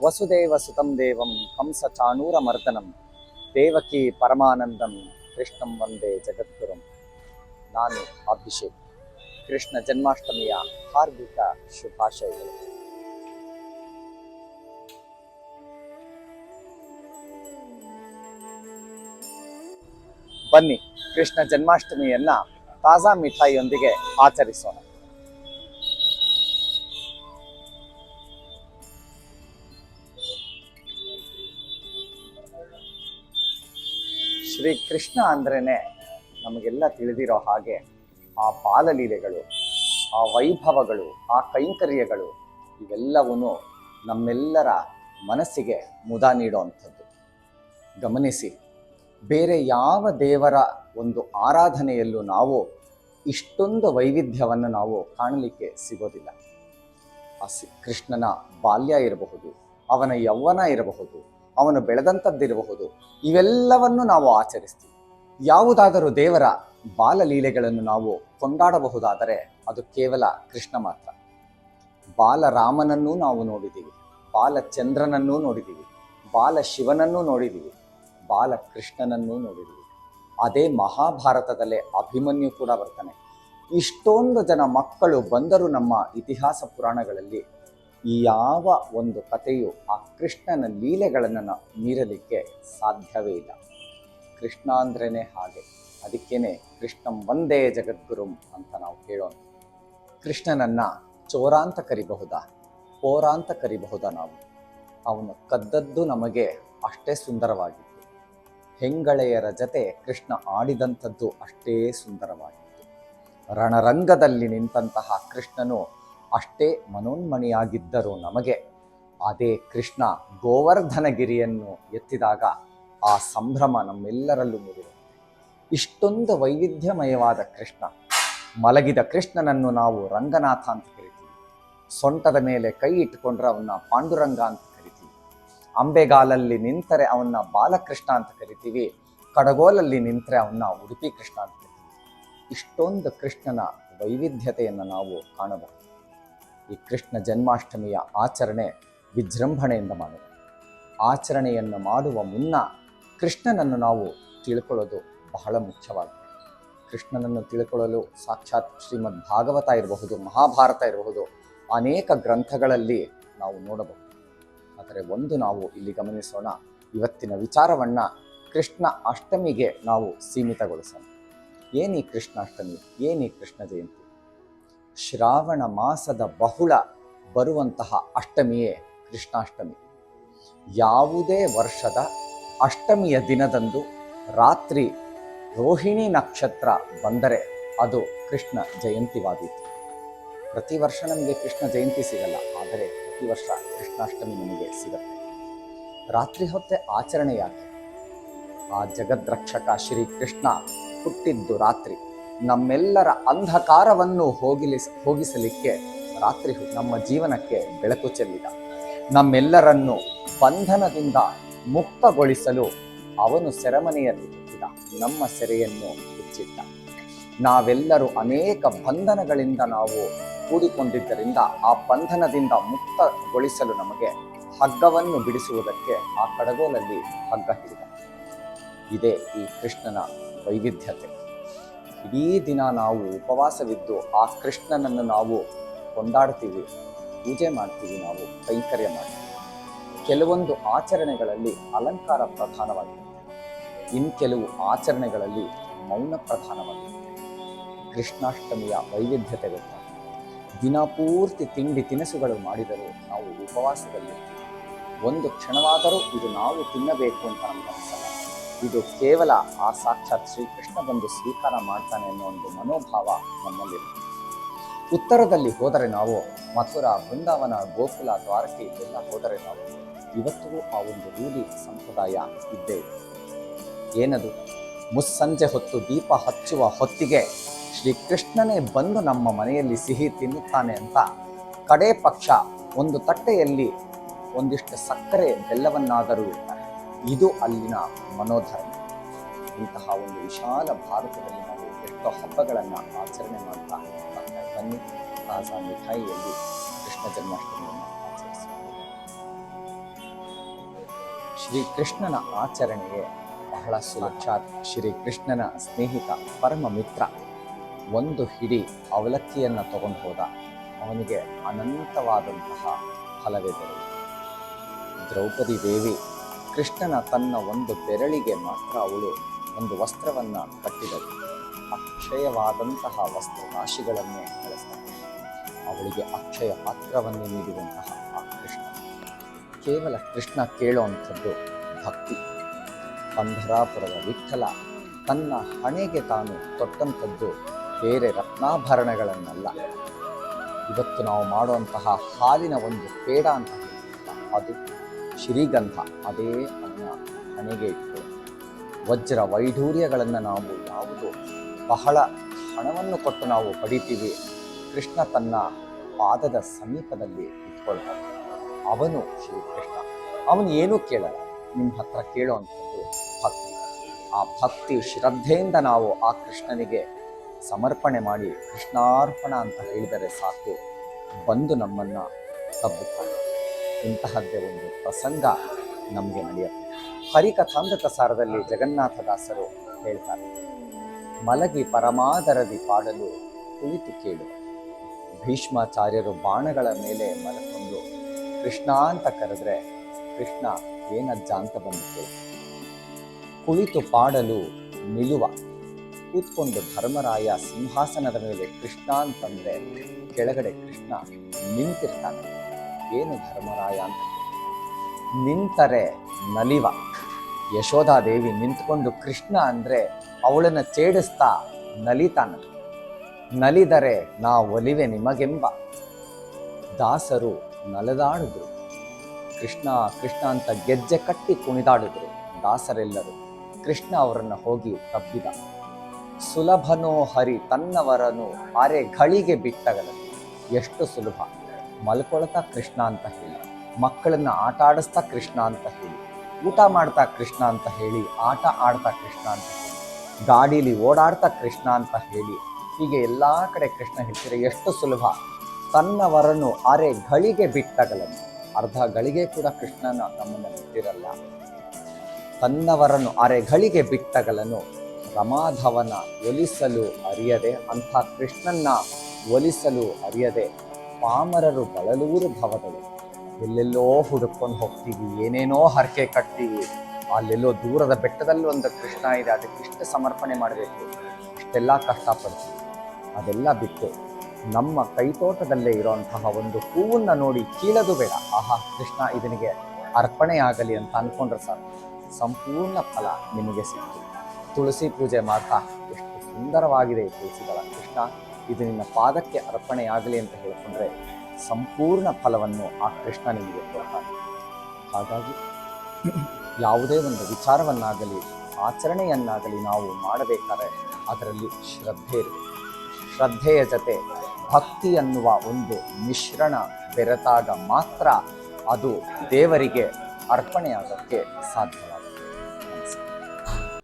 ವಸುದೇವಸುತಂ ದೇವಂ ಕಂಸ ಚಾಣೂರಮರ್ದನಂ ದೇವಕಿ ಪರಮಾನಂದಂ ಕೃಷ್ಣಂ ವಂದೇ ಜಗದ್ಗುರುಂ. ನಾನು ಅಭಿಷೇಕ್. ಕೃಷ್ಣ ಜನ್ಮಾಷ್ಟಮಿಯ ಹಾರ್ದಿಕ ಶುಭಾಶಯಗಳು. ಬನ್ನಿ, ಕೃಷ್ಣ ಜನ್ಮಾಷ್ಟಮಿಯನ್ನ ತಾಜಾ ಮಿಠಾಯಿಯೊಂದಿಗೆ ಆಚರಿಸೋಣ. ಶ್ರೀ ಕೃಷ್ಣ ಅಂದ್ರೇನೆ ನಮಗೆಲ್ಲ ತಿಳಿದಿರೋ ಹಾಗೆ ಆ ಬಾಲಲೀಲೆಗಳು, ಆ ವೈಭವಗಳು, ಆ ಕೈಂಕರ್ಯಗಳು ಇವೆಲ್ಲವೂ ನಮ್ಮೆಲ್ಲರ ಮನಸ್ಸಿಗೆ ಮುದ ನೀಡುವಂಥದ್ದು. ಗಮನಿಸಿ, ಬೇರೆ ಯಾವ ದೇವರ ಒಂದು ಆರಾಧನೆಯಲ್ಲೂ ನಾವು ಇಷ್ಟೊಂದು ವೈವಿಧ್ಯವನ್ನು ನಾವು ಕಾಣಲಿಕ್ಕೆ ಸಿಗೋದಿಲ್ಲ. ಆ ಕೃಷ್ಣನ ಬಾಲ್ಯ ಇರಬಹುದು, ಅವನ ಯೌವನ ಇರಬಹುದು, ಅವನು ಬೆಳೆದಂಥದ್ದಿರಬಹುದು, ಇವೆಲ್ಲವನ್ನು ನಾವು ಆಚರಿಸ್ತೀವಿ. ಯಾವುದಾದರೂ ದೇವರ ಬಾಲಲೀಲೆಗಳನ್ನು ನಾವು ಕೊಂಡಾಡಬಹುದಾದರೆ ಅದು ಕೇವಲ ಕೃಷ್ಣ ಮಾತ್ರ. ಬಾಲರಾಮನನ್ನೂ ನಾವು ನೋಡಿದ್ದೀವಿ, ಬಾಲಚಂದ್ರನನ್ನೂ ನೋಡಿದ್ದೀವಿ, ಬಾಲಶಿವನನ್ನೂ ನೋಡಿದ್ದೀವಿ, ಬಾಲಕೃಷ್ಣನನ್ನೂ ನೋಡಿದ್ದೀವಿ. ಅದೇ ಮಹಾಭಾರತದಲ್ಲೇ ಅಭಿಮನ್ಯು ಕೂಡ ಬರ್ತಾನೆ. ಇಷ್ಟೊಂದು ಜನ ಮಕ್ಕಳು ಬಂದರೂ ನಮ್ಮ ಇತಿಹಾಸ ಪುರಾಣಗಳಲ್ಲಿ ಯಾವ ಒಂದು ಕಥೆಯು ಆ ಕೃಷ್ಣನ ಲೀಲೆಗಳನ್ನು ಮೀರಲಿಕ್ಕೆ ಸಾಧ್ಯವೇ ಇಲ್ಲ. ಕೃಷ್ಣ ಅಂದ್ರೇ ಹಾಗೆ. ಅದಕ್ಕೇನೆ ಕೃಷ್ಣಂ ವಂದೇ ಜಗದ್ಗುರುಂ ಅಂತ ನಾವು ಹೇಳೋಣ. ಕೃಷ್ಣನನ್ನ ಚೋರ ಅಂತ ಕರಿಬಹುದಾ, ಪೋರ ಅಂತ ಕರಿಬಹುದಾ ನಾವು? ಅವನು ಕದ್ದದ್ದು ನಮಗೆ ಅಷ್ಟೇ ಸುಂದರವಾಗಿತ್ತು. ಹೆಂಗಳೆಯರ ಜತೆ ಕೃಷ್ಣ ಆಡಿದಂಥದ್ದು ಅಷ್ಟೇ ಸುಂದರವಾಗಿತ್ತು. ರಣರಂಗದಲ್ಲಿ ನಿಂತಹ ಕೃಷ್ಣನು ಅಷ್ಟೇ ಮನೋನ್ಮಣಿಯಾಗಿದ್ದರು ನಮಗೆ. ಅದೇ ಕೃಷ್ಣ ಗೋವರ್ಧನಗಿರಿಯನ್ನು ಎತ್ತಿದಾಗ ಆ ಸಂಭ್ರಮ ನಮ್ಮೆಲ್ಲರಲ್ಲೂ ಮೂಡಿದೆ. ಇಷ್ಟೊಂದು ವೈವಿಧ್ಯಮಯವಾದ ಕೃಷ್ಣ. ಮಲಗಿದ ಕೃಷ್ಣನನ್ನು ನಾವು ರಂಗನಾಥ ಅಂತ ಕರಿತೀವಿ. ಸೊಂಟದ ಮೇಲೆ ಕೈ ಇಟ್ಟುಕೊಂಡ್ರೆ ಅವನ್ನ ಪಾಂಡುರಂಗ ಅಂತ ಕರಿತೀವಿ. ಅಂಬೆಗಾಲಲ್ಲಿ ನಿಂತರೆ ಅವನ್ನ ಬಾಲಕೃಷ್ಣ ಅಂತ ಕರಿತೀವಿ. ಕಡಗೋಲಲ್ಲಿ ನಿಂತರೆ ಅವನ್ನ ಉಡುಪಿ ಕೃಷ್ಣ ಅಂತ ಕರಿತೀವಿ. ಇಷ್ಟೊಂದು ಕೃಷ್ಣನ ವೈವಿಧ್ಯತೆಯನ್ನು ನಾವು ಕಾಣಬಹುದು. ಈ ಕೃಷ್ಣ ಜನ್ಮಾಷ್ಟಮಿಯ ಆಚರಣೆ ವಿಜೃಂಭಣೆಯಿಂದ ಮಾಡೋಣ. ಆಚರಣೆಯನ್ನು ಮಾಡುವ ಮುನ್ನ ಕೃಷ್ಣನನ್ನು ನಾವು ತಿಳ್ಕೊಳ್ಳೋದು ಬಹಳ ಮುಖ್ಯವಾಗಿದೆ. ಕೃಷ್ಣನನ್ನು ತಿಳ್ಕೊಳ್ಳಲು ಸಾಕ್ಷಾತ್ ಶ್ರೀಮದ್ ಭಾಗವತ ಇರಬಹುದು, ಮಹಾಭಾರತ ಇರಬಹುದು, ಅನೇಕ ಗ್ರಂಥಗಳಲ್ಲಿ ನಾವು ನೋಡಬಹುದು. ಆದರೆ ಒಂದು ನಾವು ಇಲ್ಲಿ ಗಮನಿಸೋಣ. ಇವತ್ತಿನ ವಿಚಾರವನ್ನು ಕೃಷ್ಣ ಅಷ್ಟಮಿಗೆ ನಾವು ಸೀಮಿತಗೊಳಿಸೋಣ. ಏನೀ ಕೃಷ್ಣಾಷ್ಟಮಿ, ಏನೀ ಕೃಷ್ಣ ಜಯಂತಿ? ಶ್ರಾವಣ ಮಾಸದ ಬಹುಳ ಬರುವಂತಹ ಅಷ್ಟಮಿಯೇ ಕೃಷ್ಣಾಷ್ಟಮಿ. ಯಾವುದೇ ವರ್ಷದ ಅಷ್ಟಮಿಯ ದಿನದಂದು ರಾತ್ರಿ ರೋಹಿಣಿ ನಕ್ಷತ್ರ ಬಂದರೆ ಅದು ಕೃಷ್ಣ ಜಯಂತಿವಾದೀತು. ಪ್ರತಿ ವರ್ಷ ನಮಗೆ ಕೃಷ್ಣ ಜಯಂತಿ ಸಿಗಲ್ಲ, ಆದರೆ ಪ್ರತಿ ವರ್ಷ ಕೃಷ್ಣಾಷ್ಟಮಿ ನಮಗೆ ಸಿಗುತ್ತೆ. ರಾತ್ರಿ ಹೊತ್ತೆ ಆಚರಣೆ ಯಾಕೆ? ಆ ಜಗದ್ರಕ್ಷಕ ಶ್ರೀ ಕೃಷ್ಣ ಹುಟ್ಟಿದ್ದು ರಾತ್ರಿ. ನಮ್ಮೆಲ್ಲರ ಅಂಧಕಾರವನ್ನು ಹೋಗಿಸಲಿಕ್ಕೆ ರಾತ್ರಿ ನಮ್ಮ ಜೀವನಕ್ಕೆ ಬೆಳಕು ಚೆಲ್ಲಿದ. ನಮ್ಮೆಲ್ಲರನ್ನು ಬಂಧನದಿಂದ ಮುಕ್ತಗೊಳಿಸಲು ಅವನು ಸೆರೆಮನೆಯಲ್ಲಿ ಹುಟ್ಟಿದ. ನಮ್ಮ ಸೆರೆಯನ್ನು ಮುಚ್ಚಿಟ್ಟ. ನಾವೆಲ್ಲರೂ ಅನೇಕ ಬಂಧನಗಳಿಂದ ನಾವು ಕೂಡಿಕೊಂಡಿದ್ದರಿಂದ ಆ ಬಂಧನದಿಂದ ಮುಕ್ತಗೊಳಿಸಲು ನಮಗೆ ಹಗ್ಗವನ್ನು ಬಿಡಿಸುವುದಕ್ಕೆ ಆ ಕಡಗೋಲಲ್ಲಿ ಹಗ್ಗ ಹಿಡಿದ. ಇದೇ ಈ ಕೃಷ್ಣನ ವೈವಿಧ್ಯತೆ. ಇಡೀ ದಿನ ನಾವು ಉಪವಾಸವಿದ್ದು ಆ ಕೃಷ್ಣನನ್ನು ನಾವು ಕೊಂಡಾಡ್ತೀವಿ, ಪೂಜೆ ಮಾಡ್ತೀವಿ, ನಾವು ಕೈಂಕರ್ಯ ಮಾಡ್ತೀವಿ. ಕೆಲವೊಂದು ಆಚರಣೆಗಳಲ್ಲಿ ಅಲಂಕಾರ ಪ್ರಧಾನವಾಗಿರುತ್ತೆ, ಇನ್ನು ಕೆಲವು ಆಚರಣೆಗಳಲ್ಲಿ ಮೌನ ಪ್ರಧಾನವಾಗಿರುತ್ತೆ. ಕೃಷ್ಣಾಷ್ಟಮಿಯ ವೈವಿಧ್ಯತೆ ಗೊತ್ತಾಗುತ್ತೆ. ದಿನಪೂರ್ತಿ ತಿಂಡಿ ತಿನಿಸುಗಳು ಮಾಡಿದರೂ ನಾವು ಉಪವಾಸದಲ್ಲಿರ್ತೀವಿ. ಒಂದು ಕ್ಷಣವಾದರೂ ಇದು ನಾವು ತಿನ್ನಬೇಕು ಅಂತ ನಮ್ಗೆ ಅನಿಸಲ್ಲ. ಇದು ಕೇವಲ ಆ ಸಾಕ್ಷಾತ್ ಶ್ರೀಕೃಷ್ಣ ಬಂದು ಸ್ವೀಕಾರ ಮಾಡ್ತಾನೆ ಅನ್ನೋ ಒಂದು ಮನೋಭಾವ ನಮ್ಮಲ್ಲಿರುತ್ತೆ. ಉತ್ತರದಲ್ಲಿ ಹೋದರೆ ನಾವು ಮಥುರಾ, ಬೃಂದಾವನ, ಗೋಕುಲ, ದ್ವಾರಕೆ ಇದೆಲ್ಲ ಹೋದರೆ ನಾವು ಇವತ್ತಿಗೂ ಆ ಒಂದು ರೂಢಿ ಸಂಪ್ರದಾಯ ಇದ್ದೇ ಇದೆ. ಏನದು? ಮುಸ್ಸಂಜೆ ಹೊತ್ತು ದೀಪ ಹಚ್ಚುವ ಹೊತ್ತಿಗೆ ಶ್ರೀಕೃಷ್ಣನೇ ಬಂದು ನಮ್ಮ ಮನೆಯಲ್ಲಿ ಸಿಹಿ ತಿನ್ನುತ್ತಾನೆ ಅಂತ ಕಡೇ ಪಕ್ಷ ಒಂದು ತಟ್ಟೆಯಲ್ಲಿ ಒಂದಿಷ್ಟು ಸಕ್ಕರೆ ಬೆಲ್ಲವನ್ನಾದರೂ ಇಡ್ತಾರೆ. ಇದು ಅಲ್ಲಿನ ಮನೋಧರ್ಮ. ಇಂತಹ ಒಂದು ವಿಶಾಲ ಭಾರತದಲ್ಲಿ ನಾವು ಎಷ್ಟೋ ಹಬ್ಬಗಳನ್ನು ಆಚರಣೆ ಮಾಡ್ತಾ ಬನ್ನಿ, ತಾಜಾ ಮಿಠಾಯಿಯಲ್ಲಿ ಕೃಷ್ಣ ಜನ್ಮಾಷ್ಟಮಿಯನ್ನು ಆಚರಿಸುತ್ತೇವೆ. ಶ್ರೀಕೃಷ್ಣನ ಆಚರಣೆಯೇ ಬಹಳ ಸುಲಕ್ಷಾತ್. ಶ್ರೀಕೃಷ್ಣನ ಸ್ನೇಹಿತ ಪರಮ ಮಿತ್ರ ಒಂದು ಹಿಡಿ ಅವಲಕ್ಕಿಯನ್ನು ತಗೊಂಡು ಹೋದ, ಅವನಿಗೆ ಅನಂತವಾದಂತಹ ಫಲವೇ ದೊರೆಯಿತು. ದ್ರೌಪದಿ ದೇವಿ ಕೃಷ್ಣನ ತನ್ನ ಒಂದು ಬೆರಳಿಗೆ ಮಾತ್ರ ಅವಳು ಒಂದು ವಸ್ತ್ರವನ್ನು ಕಟ್ಟಿದಳು. ಅಕ್ಷಯವಾದಂತಹ ವಸ್ತ್ರರಾಶಿಗಳನ್ನೇ ಬಳಸ್ತಾಳೆ. ಅವಳಿಗೆ ಅಕ್ಷಯ ಪಾತ್ರವನ್ನು ನೀಡಿದಂತಹ ಆ ಕೃಷ್ಣ, ಕೇವಲ ಕೃಷ್ಣ ಕೇಳುವಂಥದ್ದು ಭಕ್ತಿ. ಪಂಢರಾಪುರದ ವಿಠ್ಠಲ ತನ್ನ ಹಣೆಗೆ ತಾನು ತೊಟ್ಟಂಥದ್ದು ಬೇರೆ ರತ್ನಾಭರಣಗಳನ್ನಲ್ಲ. ಇವತ್ತು ನಾವು ಮಾಡುವಂತಹ ಹಾಲಿನ ಒಂದು ಪೇಡ ಅಂತ ಹೇಳ್ತೀವಲ್ಲ, ಅದು ಶ್ರೀಗಂಧ, ಅದೇ ಅವನ ಹಣೆಗೆ ಇಟ್ಟು. ವಜ್ರ ವೈಢೂರ್ಯಗಳನ್ನು ನಾವು ಯಾವುದು ಬಹಳ ಹಣವನ್ನು ಕೊಟ್ಟು ನಾವು ಪಡಿತೀವಿ, ಕೃಷ್ಣ ತನ್ನ ಪಾದದ ಸಮೀಪದಲ್ಲಿ ಇಟ್ಕೊಳ್ತಾನೆ. ಅವನು ಶ್ರೀಕೃಷ್ಣ, ಅವನು ಏನೂ ಕೇಳಲ್ಲ, ನಿಮ್ಮ ಹತ್ರ ಕೇಳುವಂಥದ್ದು ಭಕ್ತಿ. ಆ ಭಕ್ತಿ ಶ್ರದ್ಧೆಯಿಂದ ನಾವು ಆ ಕೃಷ್ಣನಿಗೆ ಸಮರ್ಪಣೆ ಮಾಡಿ ಕೃಷ್ಣಾರ್ಪಣ ಅಂತ ಹೇಳಿದರೆ ಸಾಕು, ಬಂದು ನಮ್ಮನ್ನು ತಬ್ಬುತ್ತಾನೆ. ಇಂತಹದ್ದೇ ಒಂದು ಪ್ರಸಂಗ ನಮಗೆ ನಡೆಯುತ್ತೆ. ಹರಿಕಥಾಮೃತ ಸಾರದಲ್ಲಿ ಜಗನ್ನಾಥದಾಸರು ಹೇಳ್ತಾರೆ, ಮಲಗಿ ಪರಮಾದರದಿ ಪಾಡಲು ಕುಳಿತು ಕೇಳು. ಭೀಷ್ಮಾಚಾರ್ಯರು ಬಾಣಗಳ ಮೇಲೆ ಮಲಕೊಂಡು ಕೃಷ್ಣ ಅಂತ ಕರೆದ್ರೆ ಕೃಷ್ಣ ಏನಜ್ಜ ಅಂತ ಬಂದು ಕೇಳಿ. ಕುಳಿತು ಪಾಡಲು ನಿಲುವ, ಕೂತ್ಕೊಂಡು ಧರ್ಮರಾಯ ಸಿಂಹಾಸನದ ಮೇಲೆ ಕೃಷ್ಣ ಅಂತಂದ್ರೆ ಕೆಳಗಡೆ ಕೃಷ್ಣ ನಿಂತಿರ್ತಾನೆ. ಏನು ಧರ್ಮರಾಯ ಅಂತ ನಿಂತರೆ ನಲಿವ. ಯಶೋಧಾದೇವಿ ನಿಂತ್ಕೊಂಡು ಕೃಷ್ಣ ಅಂದ್ರೆ ಅವಳನ್ನು ಛೇಡಿಸ್ತಾ ನಲಿತಾನ. ನಲಿದರೆ ನಾ ಒಲಿವೆ ನಿಮಗೆಂಬ. ದಾಸರು ನಲದಾಡಿದ್ರು, ಕೃಷ್ಣ ಕೃಷ್ಣ ಅಂತ ಗೆಜ್ಜೆ ಕಟ್ಟಿ ಕುಣಿದಾಡಿದ್ರು ದಾಸರೆಲ್ಲರೂ. ಕೃಷ್ಣ ಅವರನ್ನು ಹೋಗಿ ತಬ್ಬಿದ. ಸುಲಭನೋ ಹರಿ ತನ್ನವರನು ಅರೆ ಘಳಿಗೆ ಬಿಟ್ಟಗಲನು. ಎಷ್ಟು ಸುಲಭ, ಮಲ್ಕೊಳ್ತಾ ಕೃಷ್ಣ ಅಂತ ಹೇಳಿ, ಮಕ್ಕಳನ್ನ ಆಟ ಆಡಿಸ್ತಾ ಕೃಷ್ಣ ಅಂತ ಹೇಳಿ, ಊಟ ಮಾಡ್ತಾ ಕೃಷ್ಣ ಅಂತ ಹೇಳಿ, ಆಟ ಆಡ್ತಾ ಕೃಷ್ಣ ಅಂತ ಹೇಳಿ, ಗಾಡೀಲಿ ಓಡಾಡ್ತಾ ಕೃಷ್ಣ ಅಂತ ಹೇಳಿ, ಹೀಗೆ ಎಲ್ಲ ಕಡೆ ಕೃಷ್ಣ ಹೇಳ್ತೀರ. ಎಷ್ಟು ಸುಲಭ. ತನ್ನವರನು ಅರೆ ಘಳಿಗೆ ಬಿಟ್ಟಗಲನು. ಅರ್ಧ ಗಳಿಗೆ ಕೂಡ ಕೃಷ್ಣನ ನಮ್ಮನ್ನು ಬಿಟ್ಟಿರಲ್ಲ. ತನ್ನವರನು ಅರೆ ಘಳಿಗೆ ಬಿಟ್ಟಗಲನು. ರಮಾಧವನ ಒಲಿಸಲು ಅರಿಯದೆ, ಅಂಥ ಕೃಷ್ಣನ್ನ ಒಲಿಸಲು ಅರಿಯದೆ ಪಾಮರರು ಬಳಲೂರು ಭವಗಳು. ಎಲ್ಲೆಲ್ಲೋ ಹುಡುಕೊಂಡು ಹೋಗ್ತೀವಿ, ಏನೇನೋ ಹರಕೆ ಕಟ್ತೀವಿ. ಅಲ್ಲೆಲ್ಲೋ ದೂರದ ಬೆಟ್ಟದಲ್ಲಿ ಒಂದು ಕೃಷ್ಣ ಇದೆ, ಅದಕ್ಕೆ ಇಷ್ಟು ಸಮರ್ಪಣೆ ಮಾಡಬೇಕು, ಇಷ್ಟೆಲ್ಲ ಕಷ್ಟಪಡ್ತೀವಿ. ಅದೆಲ್ಲ ಬಿಟ್ಟು ನಮ್ಮ ಕೈತೋಟದಲ್ಲೇ ಇರೋಂತಹ ಒಂದು ಹೂವನ್ನು ನೋಡಿ ಕೀಳದು ಬೇಡ. ಆಹಾ, ಕೃಷ್ಣ ಇದನಿಗೆ ಅರ್ಪಣೆಯಾಗಲಿ ಅಂತ ಅಂದ್ಕೊಂಡ್ರೆ ಸಾಕು, ಸಂಪೂರ್ಣ ಫಲ ನಿಮಗೆ ಸಿಕ್ತು. ತುಳಸಿ ಪೂಜೆ ಮಾಡ್ತಾ ಎಷ್ಟು ಸುಂದರವಾಗಿದೆ ಈ ತುಳಸಿಗಳ, ಕೃಷ್ಣ ಇದು ನಿನ್ನ ಪಾದಕ್ಕೆ ಅರ್ಪಣೆಯಾಗಲಿ ಅಂತ ಹೇಳಿಕೊಂಡ್ರೆ ಸಂಪೂರ್ಣ ಫಲವನ್ನು ಆ ಕೃಷ್ಣ ನಿಮಗೆ ಕೊಡ್ತಾನೆ. ಹಾಗಾಗಿ ಯಾವುದೇ ಒಂದು ವಿಚಾರವನ್ನಾಗಲಿ ಆಚರಣೆಯನ್ನಾಗಲಿ ನಾವು ಮಾಡಬೇಕಾದ್ರೆ ಅದರಲ್ಲಿ ಶ್ರದ್ಧೆ ಇರಬೇಕು. ಶ್ರದ್ಧೆಯ ಜೊತೆ ಭಕ್ತಿ ಅನ್ನುವ ಒಂದು ಮಿಶ್ರಣ ಬೆರೆತಾಗ ಮಾತ್ರ ಅದು ದೇವರಿಗೆ ಅರ್ಪಣೆಯಾಗಕ್ಕೆ ಸಾಧ್ಯ.